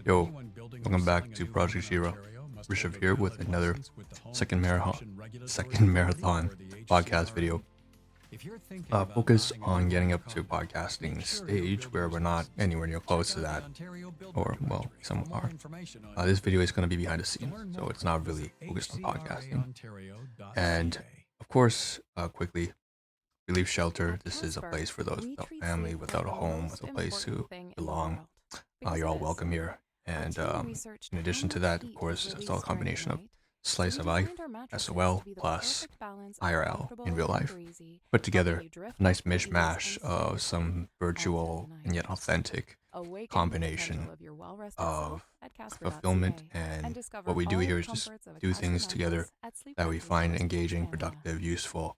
Yo, welcome back to Project Zero. Rishabh here with another second marathon podcast video. Focus on getting up to podcasting stage where we're not anywhere near close to that, or well, some are. This video is going to be behind the scenes, so it's not really focused on podcasting. And of course, quickly, Relief Shelter. This is a place for those without family, without a home, with a place to belong. You're all welcome here. And in addition to that, of course, it's all a combination of slice of life, SOL, plus IRL in real life, put together a nice mishmash of some virtual and yet authentic combination of fulfillment. And what we do here is just do things together that we find engaging, productive, useful,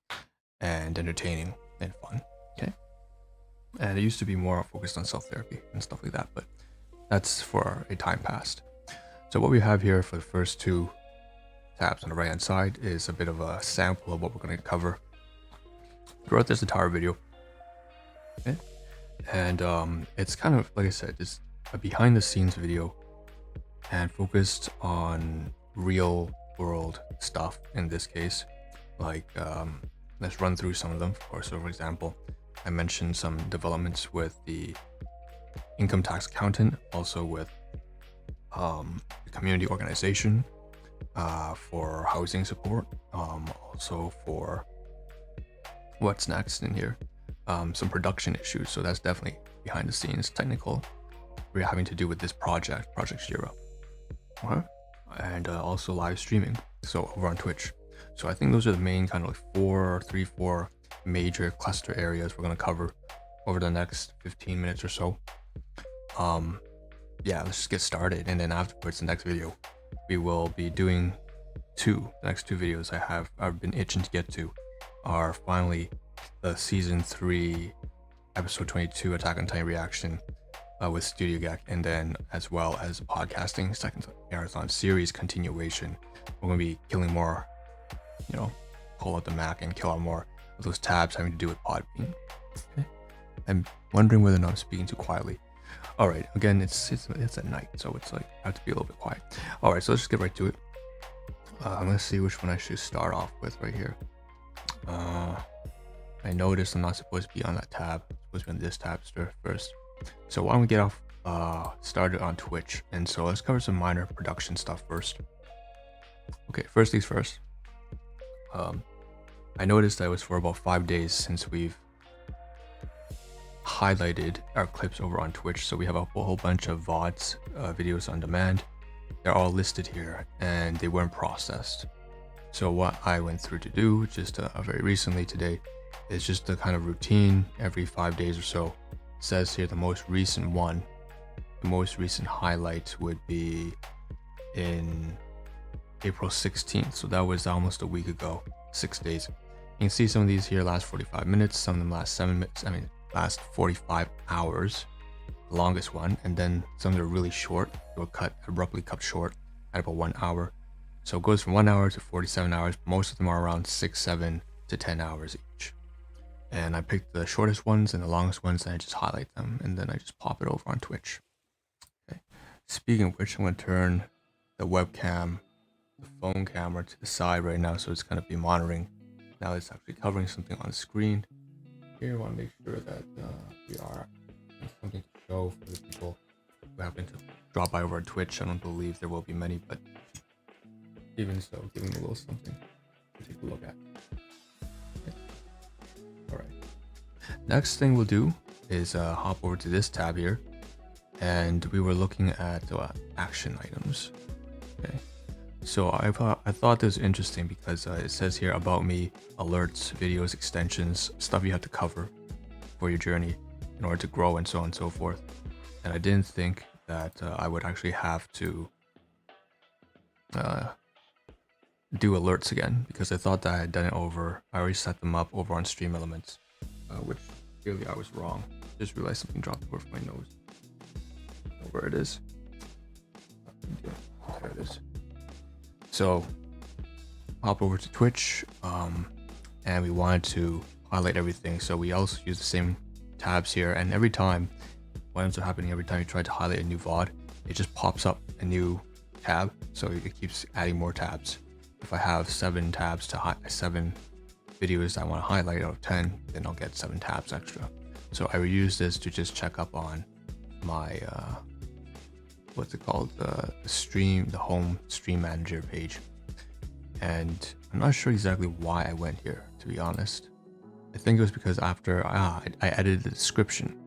and entertaining and fun. Okay. And it used to be more focused on self-therapy and stuff like that, but that's for a time past. So what we have here for the first two tabs on the right hand side is a bit of a sample of what we're going to cover throughout this entire video. Okay. And it's kind of, like I said, it's a behind the scenes video and focused on real world stuff in this case. Like, let's run through some of them. Of course, so for example, I mentioned some developments with the income tax accountant, also with the community organization for housing support, also for what's next in here, some production issues. So that's definitely behind the scenes technical we're having to do with this project Zero. And also live streaming, so over on Twitch. So I think those are the main kind of like four major cluster areas we're going to cover over the next 15 minutes or so. Yeah, let's just get started, and then afterwards, the next video we will be doing the next two videos I've been itching to get to are finally the season 3 episode 22 Attack on Titan reaction with Studio Gek, and then as well as podcasting second marathon series continuation. We're going to be killing more, pull out the Mac and kill out more of those tabs having to do with Podbean. Okay. I'm wondering whether or not I'm speaking too quietly. All right, again, it's at night, so it's like I have to be a little bit quiet. All right, so let's just get right to it. I'm gonna see which one I should start off with right here. I noticed I'm not supposed to be on that tab. I'm supposed to be on this tab first. So why don't we get off started on Twitch? And so let's cover some minor production stuff first. Okay, first things first. I noticed that it was for about 5 days since we've highlighted our clips over on Twitch. So we have a whole bunch of VODs, videos on demand. They're all listed here and they weren't processed. So what I went through to do just very recently today is just the kind of routine every 5 days or so. It says here the most recent highlight would be in April 16th. So that was almost a week ago, 6 days. You can see some of these here last 45 minutes, some of them last 7 minutes. Last 45 hours, the longest one, and then some that are really short. They were abruptly cut short at about 1 hour. So it goes from 1 hour to 47 hours. Most of them are around 6, 7 to 10 hours each. And I picked the shortest ones and the longest ones, and I just highlight them, and then I just pop it over on Twitch. Okay. Speaking of which, I'm going to turn the webcam, the phone camera to the side right now, so it's going to be monitoring. Now it's actually covering something on the screen. Here, I want to make sure that we are something to show for the people who happen to drop by over on Twitch. I don't believe there will be many, but even so, giving them a little something to take a look at. Okay. All right. Next thing we'll do is hop over to this tab here, and we were looking at action items. Okay. So I thought this was interesting because it says here about me, alerts, videos, extensions, stuff you have to cover for your journey in order to grow and so on and so forth. And I didn't think that I would actually have to do alerts again, because I thought that I had done it I already set them up over on Stream Elements, which clearly I was wrong. Just realized something dropped over my nose. I don't know where it is. There it is. So hop over to Twitch, and we wanted to highlight everything. So we also use the same tabs here, and every time, what ends up happening every time you try to highlight a new VOD, it just pops up a new tab, so it keeps adding more tabs. If I have 7 tabs to 7 videos I want to highlight out of 10, then I'll get 7 tabs extra. So I will use this to just check up on my what's it called, the home stream manager page. And I'm not sure exactly why I went here, to be honest. I think it was because after I edited the description,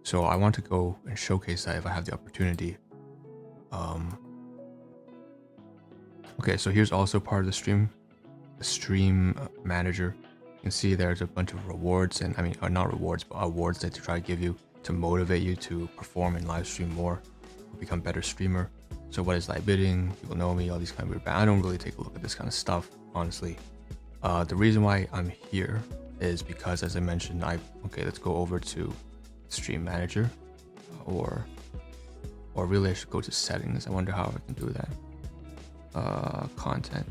so I want to go and showcase that if I have the opportunity. Okay, so here's also part of the stream manager. You can see there's a bunch of rewards, and I mean, not rewards, but awards that they try to give you to motivate you to perform and live stream more, become better streamer. So what is live bidding? People know me, all these kind of weird. But I don't really take a look at this kind of stuff, honestly. The reason why I'm here is because, as I mentioned, let's go over to stream manager, or really I should go to settings. I wonder how I can do that. Content,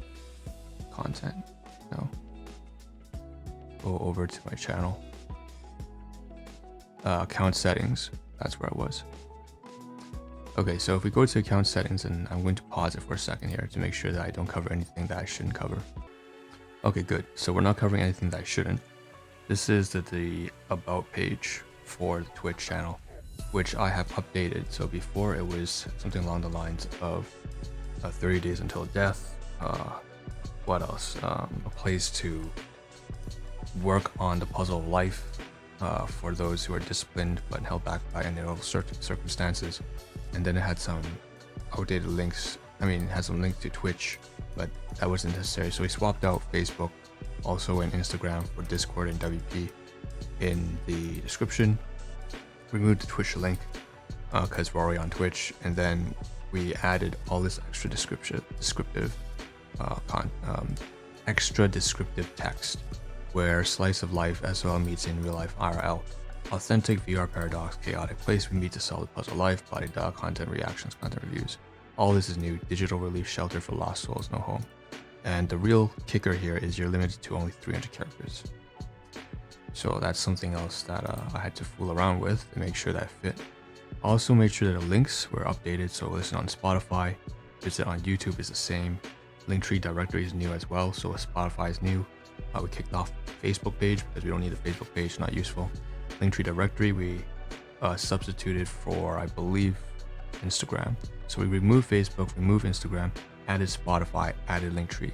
no. Go over to my channel. Account settings, that's where I was. Okay, so if we go to account settings, and I'm going to pause it for a second here to make sure that I don't cover anything that I shouldn't cover. Okay, good. So we're not covering anything that I shouldn't. This is the about page for the Twitch channel, which I have updated. So before it was something along the lines of 30 days until death. What else? A place to work on the puzzle of life for those who are disciplined but held back by unknowable circumstances. And then it had some outdated links. I mean, it had some links to Twitch, but that wasn't necessary. So we swapped out Facebook, also in Instagram, for Discord and WP in the description. Removed the Twitch link because we're already on Twitch, and then we added all this extra descriptive text, where slice of life SOL meets in real life IRL. Authentic VR paradox, chaotic place we meet to solve the puzzle life, body dog, content reactions, content reviews. All this is new. Digital relief shelter for lost souls, no home. And the real kicker here is you're limited to only 300 characters. So that's something else that I had to fool around with to make sure that fit. Also made sure that the links were updated, so listen on Spotify, visit on YouTube is the same. Linktree directory is new as well, so Spotify is new. We kicked off Facebook page because we don't need the Facebook page, not useful. Linktree directory we substituted for, I believe, Instagram. So we removed Facebook, removed Instagram, added Spotify, added Linktree.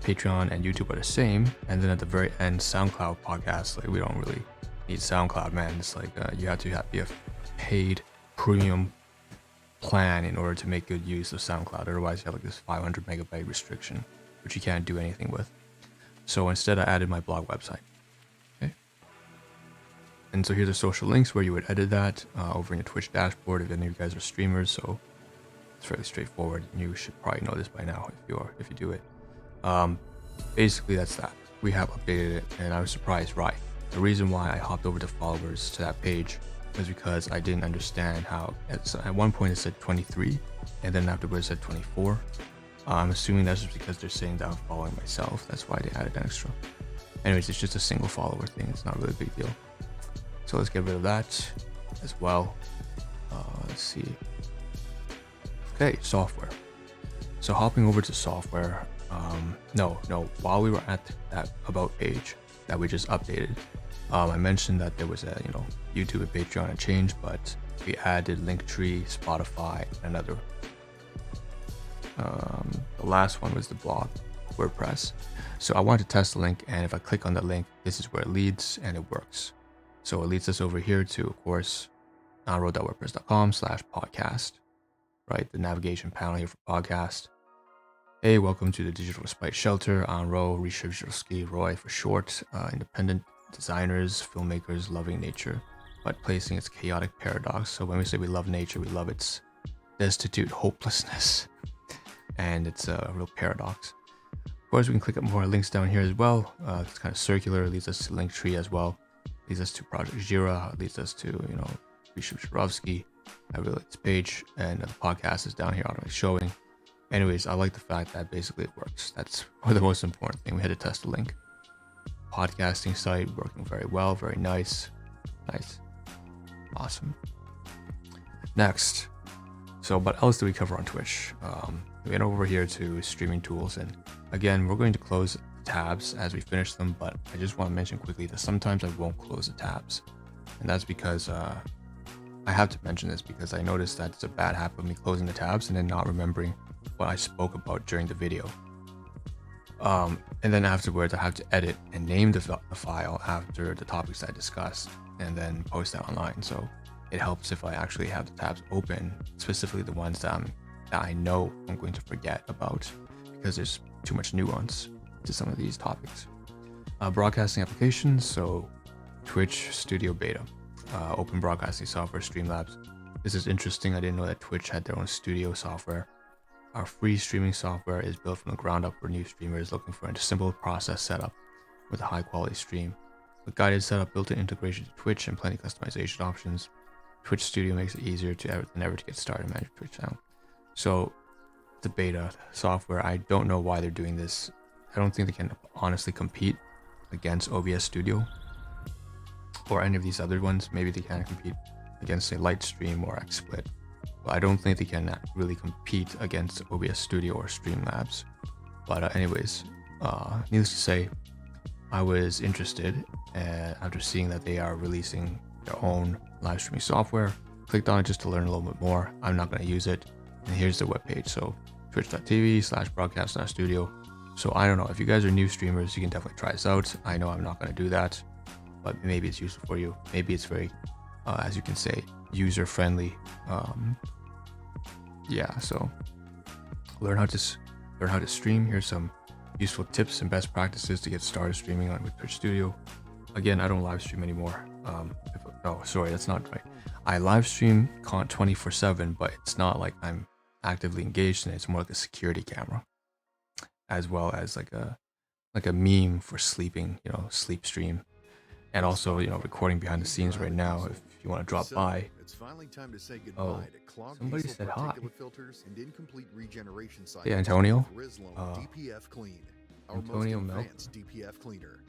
Patreon and YouTube are the same, and then at the very end, SoundCloud podcast. Like, we don't really need SoundCloud, man. It's like you have to be a paid premium plan in order to make good use of SoundCloud. Otherwise, you have like this 500 megabyte restriction, which you can't do anything with. So instead, I added my blog website. Okay. And so here's the social links where you would edit that over in your Twitch dashboard if any of you guys are streamers. So it's fairly straightforward. You should probably know this by now if you do it. Basically, that's that. We have updated it, and I was surprised. Right. The reason why I hopped over to followers to that page was because I didn't understand how at one point it said 23, and then afterwards it said 24. I'm assuming that's just because they're saying that I'm following myself. That's why they added an extra. Anyways, it's just a single follower thing. It's not really a big deal. So let's get rid of that as well. Let's see. Okay, software. So hopping over to software. While we were at that about page that we just updated, I mentioned that there was a YouTube and Patreon a change, but we added Linktree, Spotify, and another. The last one was the blog, WordPress. So I wanted to test the link, and if I click on the link, this is where it leads, and it works. So it leads us over here to, of course, onroad.wordpress.com/podcast, right? The navigation panel here for podcast. Hey, welcome to the Digital Respite Shelter. Onro, Rishavsky, Roy for short. Independent designers, filmmakers loving nature, but placing its chaotic paradox. So when we say we love nature, we love its destitute hopelessness. And it's a real paradox. Of course, we can click up more links down here as well. It's kind of circular. It leads us to Linktree as well. It leads us to Project Jira. It leads us to, Rishavsky. I really like this page. And the podcast is down here automatically showing. Anyways, I like the fact that basically it works. That's the most important thing. We had to test the link. Podcasting site working very well, very nice. Awesome. Next, So what else do we cover on Twitch? We went over here to streaming tools, and again, we're going to close tabs as we finish them, but I just want to mention quickly that sometimes I won't close the tabs, and that's because I have to mention this because I noticed that it's a bad habit of me closing the tabs and then not remembering what I spoke about during the video. And then afterwards I have to edit and name the file after the topics I discussed and then post that online. So it helps if I actually have the tabs open, specifically the ones that I know I'm going to forget about, because there's too much nuance to some of these topics. Broadcasting applications, so Twitch Studio Beta, open broadcasting software, Streamlabs. This is interesting. I didn't know that Twitch had their own studio software. Our free streaming software is built from the ground up for new streamers looking for a simple process setup with a high quality stream. With guided setup, built-in integration to Twitch, and plenty of customization options, Twitch Studio makes it easier than ever to get started and manage your Twitch channel. So the beta software, I don't know why they're doing this. I don't think they can honestly compete against OBS Studio or any of these other ones. Maybe they can compete against say Lightstream or XSplit, but I don't think they can really compete against OBS Studio or Streamlabs. But anyways, needless to say, I was interested after seeing that they are releasing their own live streaming software. Clicked on it just to learn a little bit more. I'm not going to use it, and here's the webpage. So twitch.tv/broadcast.studio. So I don't know, if you guys are new streamers, you can definitely try this out. I know I'm not going to do that, but maybe it's useful for you. Maybe it's very, as you can say, user friendly. Yeah, so learn how to stream. Here's some useful tips and best practices to get started streaming with Twitch Studio. Again, I don't live stream anymore. Oh, sorry, that's not right. I live stream 24/7, but it's not like I'm actively engaged in it. It's more like a security camera, as well as like a meme for sleeping, sleep stream, and also recording behind the scenes right now. If you want to drop by. It's finally time to say goodbye to clogged Somebody said hi. filters and incomplete regeneration cycles. Hey, Antonio. DPF Clean. Our Antonio most Milk. advanced DPF cleaner.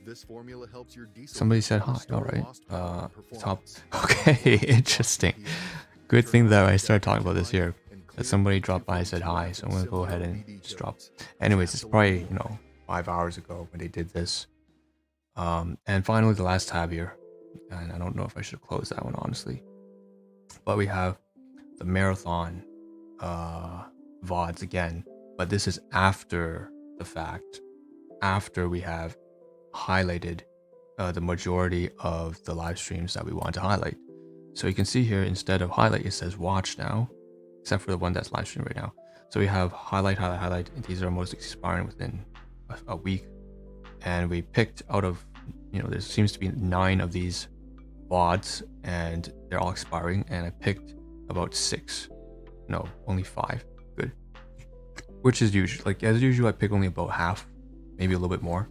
This formula helps your diesel. Somebody said hi. All right. Top. Okay, interesting. Good thing that I started talking about this here. That somebody dropped by and said hi. So I'm gonna go ahead and just drop. Anyways, it's probably 5 hours ago when they did this. And finally, the last tab here. And I don't know if I should close that one, honestly. But we have the marathon VODs again. But this is after the fact. After we have highlighted the majority of the live streams that we want to highlight. So you can see here, instead of highlight, it says watch now. Except for the one that's live streamed right now. So we have highlight, highlight, highlight. And these are most expiring within a week. And we picked out of, there seems to be 9 of these VODs, and they're all expiring. And I picked about 6. No, only 5. Good. Which is usual. Like as usual, I pick only about half, maybe a little bit more.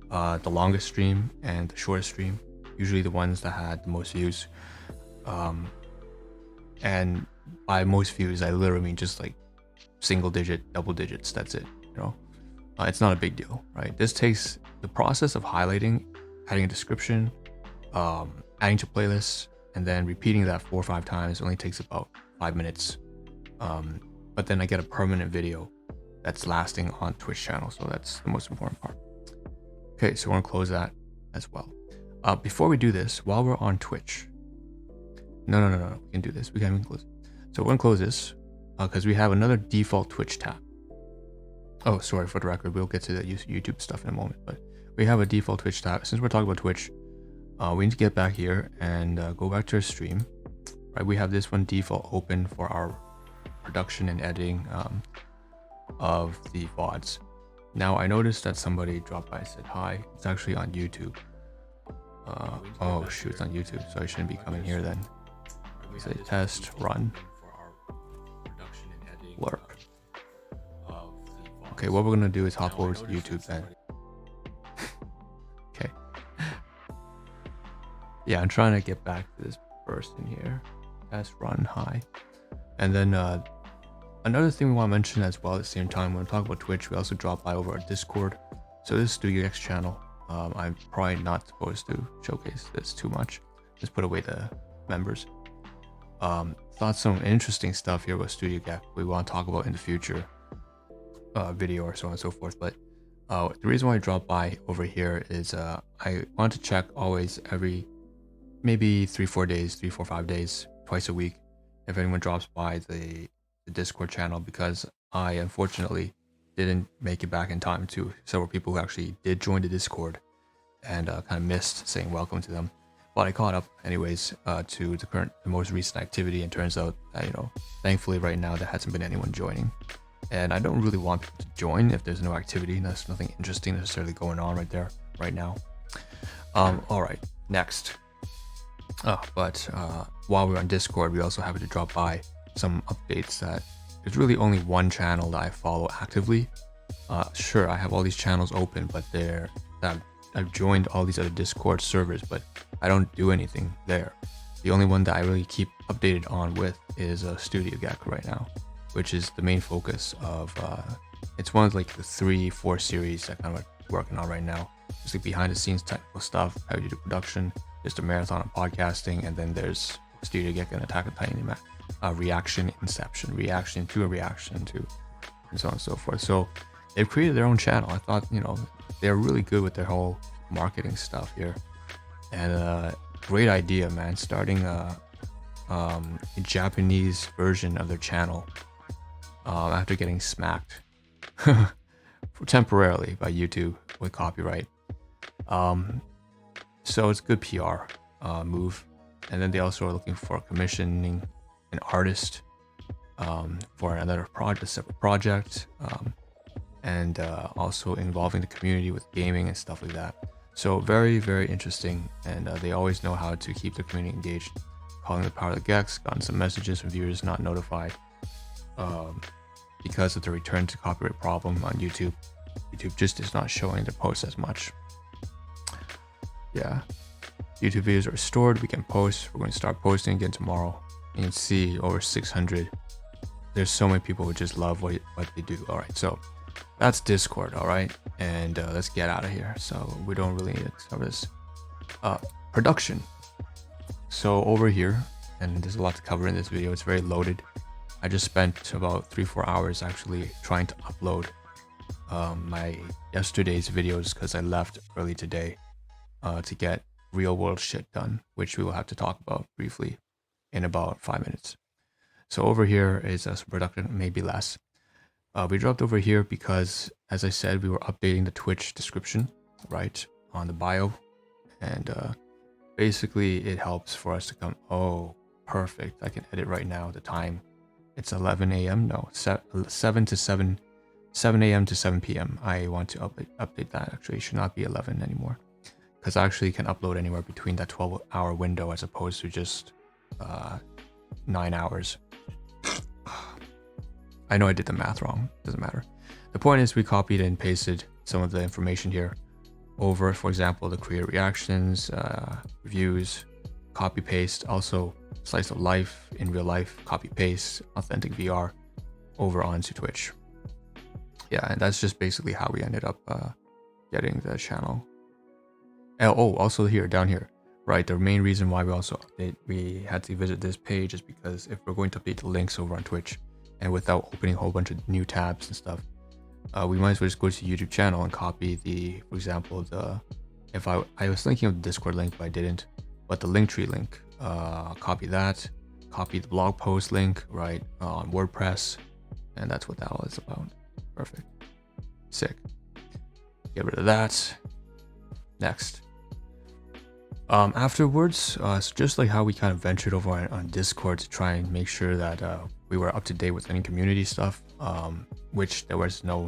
The longest stream and the shortest stream, usually the ones that had the most views. And by most views, I literally mean just like single digit, double digits. That's it. It's not a big deal, right? This takes the process of highlighting, adding a description, adding to playlists, and then repeating that 4 or 5 times only takes about 5 minutes. But then I get a permanent video that's lasting on Twitch channel. So that's the most important part. Okay, so we're gonna close that as well. Before we do this, while we're on Twitch, no, we can do this. We can close it. So we're gonna close this because we have another default Twitch tab. Oh, sorry, for the record, we'll get to the YouTube stuff in a moment, but we have a default Twitch tab. Since we're talking about Twitch, we need to get back here and go back to our stream. Right, we have this one default open for our production and editing of the VODs. Now I noticed that somebody dropped by and said hi. It's actually on YouTube. Oh shoot, it's on YouTube, so I shouldn't be coming here then. Say test, run, lurk. Okay, what we're gonna do is hop over to YouTube then. Okay. Yeah, I'm trying to get back to this person here. Test, run, hi. And then another thing we want to mention as well at the same time, when we talk about Twitch, we also drop by over our Discord. So this is the UX channel. I'm probably not supposed to showcase this too much. Just put away the members. Thought some interesting stuff here with Studio Gek we want to talk about in the future video or so on and so forth. But the reason why I dropped by over here is I want to check always every maybe 3-4 days, 3-4-5 days, twice a week, if anyone drops by the Discord channel, because I unfortunately didn't make it back in time to several people who actually did join the Discord and kind of missed saying welcome to them. But I caught up anyways to the most recent activity, and turns out that, thankfully right now there hasn't been anyone joining. And I don't really want people to join if there's no activity. There's nothing interesting necessarily going on right now. All right, next. But while we're on Discord, we also have to drop by some updates that there's really only one channel that I follow actively. Sure, I have all these channels open, but I've joined all these other Discord servers, but I don't do anything there. The only one that I really keep updated on with is Studio Gek right now, which is the main focus of it's one of like the 3-4 series that I'm working on right now. It's like behind the scenes technical stuff, how you do production, just a marathon of podcasting, and then there's Studio Gek and Attack on Titan reaction inception, reaction to a reaction to, and so on and so forth. So they've created their own channel. I thought, they're really good with their whole marketing stuff here, and great idea, man, starting a Japanese version of their channel after getting smacked temporarily by YouTube with copyright. So it's good PR move. And then they also are looking for commissioning an artist for another project, a separate project, and also involving the community with gaming and stuff like that. So very, very interesting, and they always know how to keep the community engaged. Calling the power of the Geks, gotten some messages from viewers not notified because of the return to copyright problem on YouTube. YouTube just is not showing the posts as much. Yeah, YouTube videos are restored. We can post. We're going to start posting again tomorrow. You can see over 600. There's so many people who just love what they do. All right, so that's Discord. All right, and let's get out of here. So we don't really need to cover this. Production. So over here, and there's a lot to cover in this video. It's very loaded. I just spent about 3-4 hours actually trying to upload my yesterday's videos because I left early today to get real world shit done, which we will have to talk about briefly in about 5 minutes. So over here is a production, maybe less. We dropped over here because, as I said, we were updating the Twitch description, right, on the bio, and basically it helps for us to come. Oh, perfect! I can edit right now. The time, it's 11 a.m. No, 7 a.m. to 7 p.m. I want to update that. Actually, it should not be 11 anymore, because I actually can upload anywhere between that 12-hour window as opposed to just 9 hours. I know I did the math wrong. Doesn't matter. The point is we copied and pasted some of the information here over, for example, the creator reactions, reviews, copy paste, also slice of life in real life, copy paste, authentic VR over onto Twitch. Yeah, and that's just basically how we ended up getting the channel. Oh, also here, down here, right? The main reason why we had to visit this page is because if we're going to update the links over on Twitch, and without opening a whole bunch of new tabs and stuff, we might as well just go to the YouTube channel and copy for example, if I was thinking of the Discord link, but I didn't, but the Linktree link, copy that, copy the blog post link, right, on WordPress, and that's what that all is about. Perfect. Sick. Get rid of that. Next. Afterwards, so just like how we kind of ventured over on Discord to try and make sure that we were up to date with any community stuff, which there was no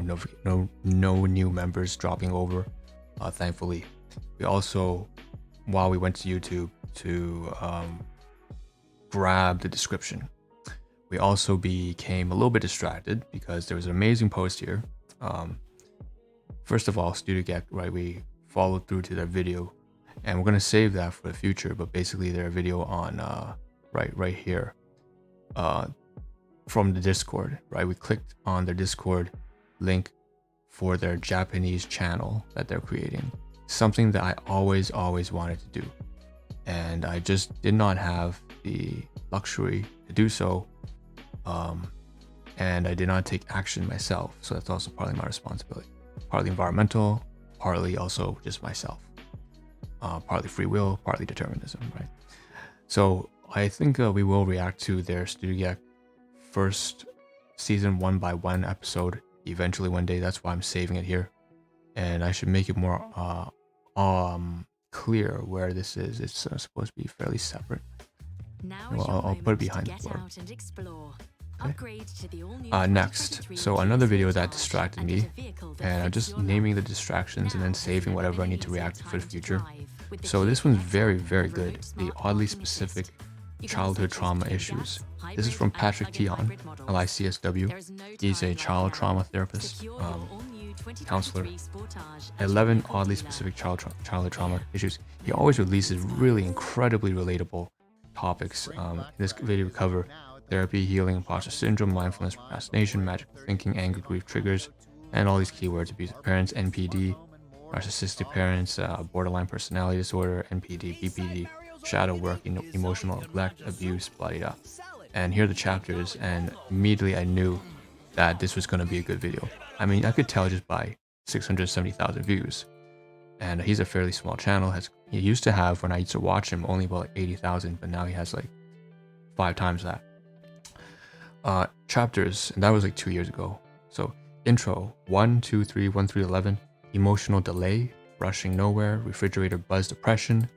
new members dropping over, thankfully. We also, while we went to YouTube to grab the description, we also became a little bit distracted because there was an amazing post here. First of all, Studio Gek, right, we followed through to their video, and we're going to save that for the future, but basically their video on right here from the Discord, right? We clicked on their Discord link for their Japanese channel that they're creating, something that I always wanted to do, and I just did not have the luxury to do so, and I did not take action myself. So that's also partly my responsibility. Partly environmental, partly also just myself. Partly free will, partly determinism, right? So I think we will react to their Studio first season 1-by-1 episode eventually one day. That's why I'm saving it here, and I should make it more clear where this is. It's supposed to be fairly separate. Well, I'll put it behind the blur. Okay. Next, so another video that distracted me, and I'm just naming the distractions and then saving whatever I need to react to for the future. So this one's very, very good. The oddly specific childhood trauma issues. This is from Patrick Teahan, LICSW. He's a child trauma therapist, counselor. 11 oddly specific childhood trauma issues. He always releases really incredibly relatable topics. In this video we cover therapy, healing, imposter syndrome, mindfulness, procrastination, magical thinking, anger, grief triggers, and all these keywords: abusive parents, NPD, narcissistic parents, borderline personality disorder, NPD, BPD, shadow work, emotional neglect, abuse, blah, blah, blah. And here are the chapters, and immediately I knew that this was going to be a good video. I mean, I could tell just by 670,000 views. And he's a fairly small channel. He used to have, when I used to watch him, only about like 80,000, but now he has like 5 times that. Chapters, and that was like 2 years ago. So intro, 1, 2, 3, 1 through 11. Emotional delay, rushing nowhere, refrigerator buzz depression.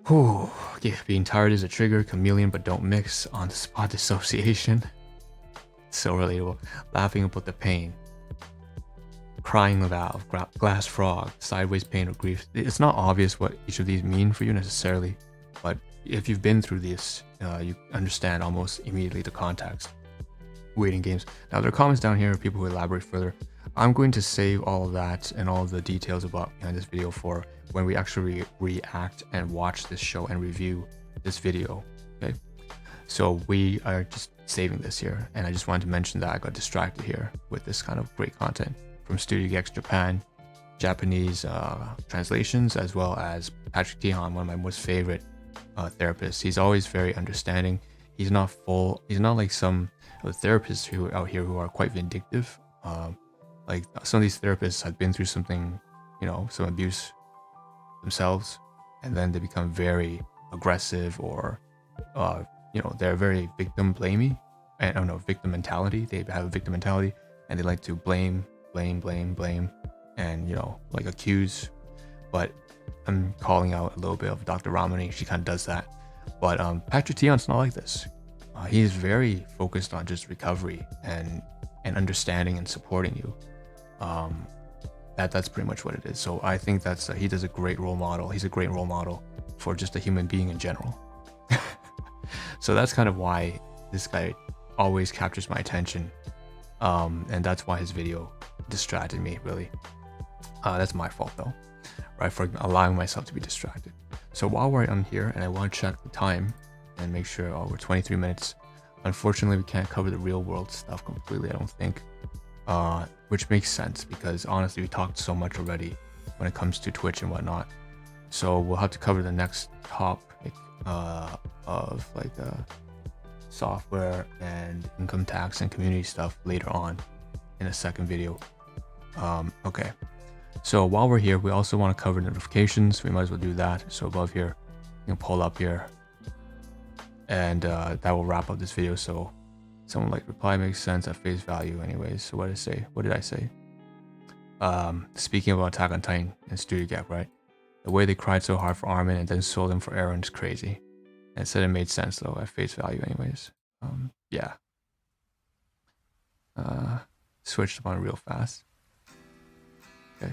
Whew, yeah, being tired is a trigger, chameleon but don't mix, on the spot dissociation. So relatable. Laughing about the pain. Crying valve, glass frog, sideways pain or grief. It's not obvious what each of these mean for you necessarily, but if you've been through this, you understand almost immediately the context. Waiting games. Now there are comments down here, people who elaborate further. I'm going to save all of that and all of the details behind this video for when we actually react and watch this show and review this video. Okay, so we are just saving this here, and I just wanted to mention that I got distracted here with this kind of great content from Studio X Japan, Japanese translations, as well as Patrick Teahan, one of my most favorite therapists. He's always very understanding. He's not like some of the therapists who out here who are quite vindictive. Like some of these therapists have been through something, some abuse themselves, and then they become very aggressive, or they're very victim blamey, and victim mentality. They have a victim mentality, and they like to blame, and like accuse. But I'm calling out a little bit of Dr. Ramani. She kind of does that. But Patrick Teahan's not like this. He's very focused on just recovery and understanding and supporting you. That's pretty much what it is. So I think that's he does a great role model. He's a great role model for just a human being in general. So that's kind of why this guy always captures my attention, and that's why his video distracted me, really. That's my fault though, right, for allowing myself to be distracted. So while we're on here, and I want to check the time and make sure, we're 23 minutes. Unfortunately, we can't cover the real world stuff completely, I don't think, which makes sense because honestly, we talked so much already when it comes to Twitch and whatnot. So we'll have to cover the next topic of like software and income tax and community stuff later on in a second video. Okay, so while we're here, we also want to cover notifications. We might as well do that. So above here, you can pull up here, and that will wrap up this video. So someone like reply makes sense at face value anyways. So what did I say? Speaking about Attack on Titan and Studio Gap, right? The way they cried so hard for Armin and then sold him for Eren is crazy. And it said it made sense though at face value anyways. Yeah. Switched them on real fast. Okay.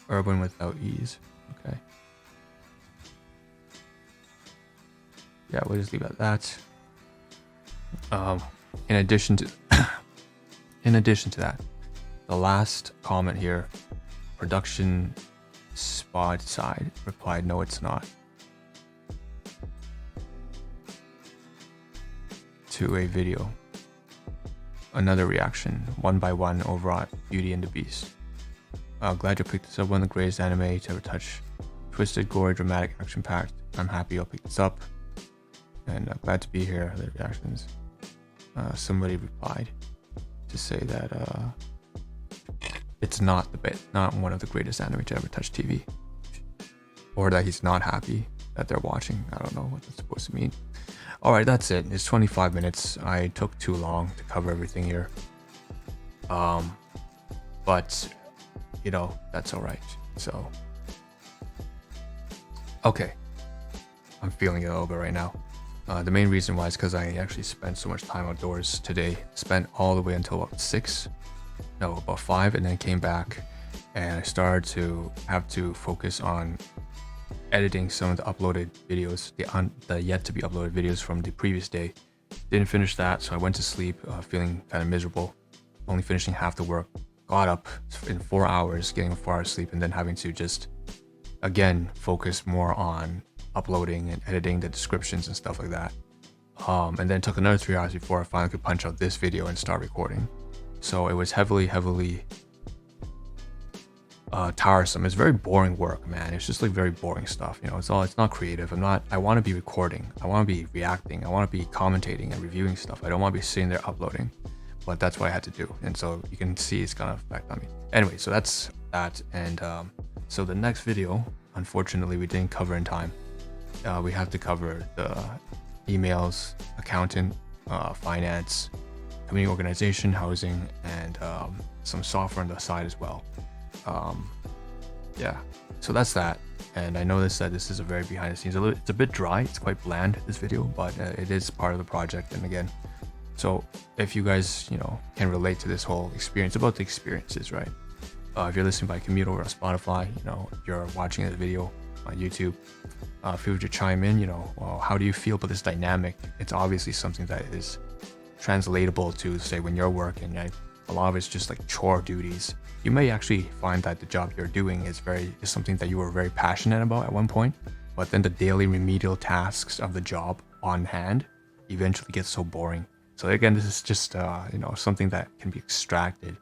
Urban without ease. Okay. Yeah, we'll just leave it at that. In addition to that, the last comment here, production spot side replied, no, it's not. To a video. Another reaction, 1-by-1 over Beauty and the Beast. Glad you picked this up, one of the greatest anime to ever touch. Twisted, gory, dramatic, action-packed. I'm happy y'all picked this up, and glad to be here. The reactions. Somebody replied to say that it's not one of the greatest anime to ever touch TV, or that he's not happy that they're watching. I don't know what that's supposed to mean. All right, that's it. It's 25 minutes. I took too long to cover everything here. But you know, that's all right. So, okay, I'm feeling it a little bit right now. The main reason why is because I actually spent so much time outdoors today. Spent all the way until about 5, and then came back, and I started to have to focus on editing some of the uploaded videos, the yet to be uploaded videos from the previous day. Didn't finish that, so I went to sleep feeling kind of miserable, only finishing half the work. Got up in 4 hours, getting 4 hours sleep, and then having to just again focus more on uploading and editing the descriptions and stuff like that. And then it took another 3 hours before I finally could punch out this video and start recording. So it was heavily tiresome. It's very boring work, man. It's just like very boring stuff, you know. It's not creative. I want to be recording, I want to be reacting, I want to be commentating and reviewing stuff. I don't want to be sitting there uploading, but that's what I had to do, and so you can see it's gonna affect on me anyway. So that's that. And so the next video, unfortunately, we didn't cover in time. We have to cover the emails, accountant, finance, community organization, housing, and some software on the side as well. Yeah, so that's that. And I noticed that this is a very behind the scenes, it's a bit dry, it's quite bland, this video, but it is part of the project. And again, so if you guys, you know, can relate to this whole experience, about the experiences, right? If you're listening by commute or on Spotify, you know, if you're watching this video on YouTube, feel free to chime in. You know, well, how do you feel about this dynamic? It's obviously something that is translatable to, say, when you're working. A lot of it's just like chore duties. You may actually find that the job you're doing is something that you were very passionate about at one point, but then the daily remedial tasks of the job on hand eventually get so boring. So again, this is just you know, something that can be extracted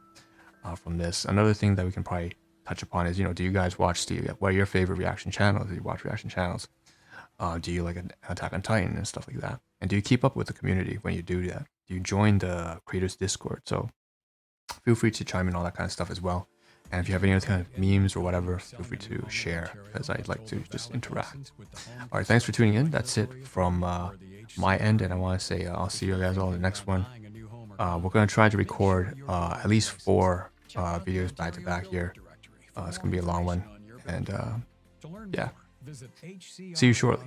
from this. Another thing that we can probably touch upon is, you know, do you guys watch what are your favorite reaction channels? Do you watch reaction channels? Do you like an Attack on Titan and stuff like that? And do you keep up with the community when you do that? Do you join the creators Discord? So feel free to chime in all that kind of stuff as well. And if you have any other kind of memes or whatever, feel free to share, because I'd like to just interact. All right, thanks for tuning in. That's it from my end, and I want to say I'll see you guys all in the next one. We're going to try to record at least 4 videos back to back here. It's going to be a long one, and yeah, see you shortly.